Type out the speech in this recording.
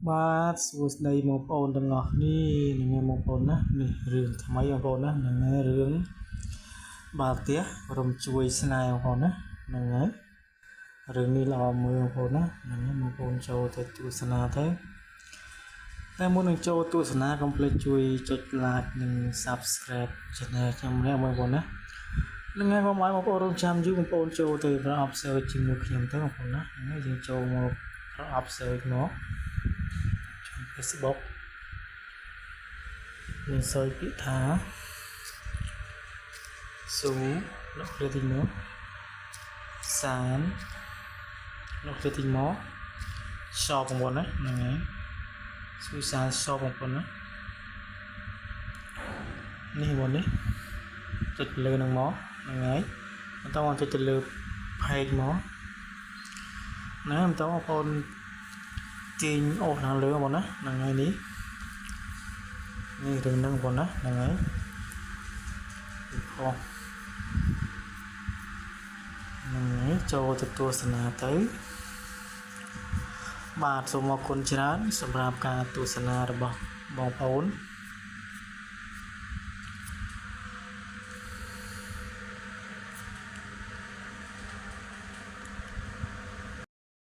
បាទសួស្តីបងប្អូនទាំងអស់នេះនឹងបងប្អូនណានេះរឿងថ្មីបងប្អូនណានឹងរឿងបាល់ទះរំជួយស្នេហ៍បងប្អូនណាហ្នឹងហើយរឿងនេះល្អមើលបងប្អូនណាហ្នឹងបងប្អូនចូលទៅទស្សនាទៅតែមុននឹងចូលទស្សនាកុំភ្លេចជួយចុច like និង subscribe channel ខ្ញុំនេះបងប្អូនណាហ្នឹងហើយបងប្អូនរងចាំយូរបងប្អូនចូលទៅប្រអប់ search ជាមួយខ្ញុំទៅបងប្អូនណាហ្នឹងហើយយើងចូលមកប្រអប់ search មក Facebook យើងសើចពាក្យថាស៊ូលោកគ្រាទីមកសានលោកគ្រាទីមកសបបងប្អូនណាហ្នឹងហើយស៊ូសានសបបងប្អូនណានេះបងនេះចុចលើនឹងមកហ្នឹងហើយបន្តមកចុចទៅលើ page មកណាបន្តបងប្អូនទាញអូសខាងលើបងប្អូនណាហ្នឹងហើយនេះរឿងហ្នឹងបងប្អូនណាហ្នឹងហើយហ្នឹងហើយចូលទៅទស្សនាទៅបាទសូមអរគុណច្រើនសម្រាប់ការទស្សនារបស់បងប្អូន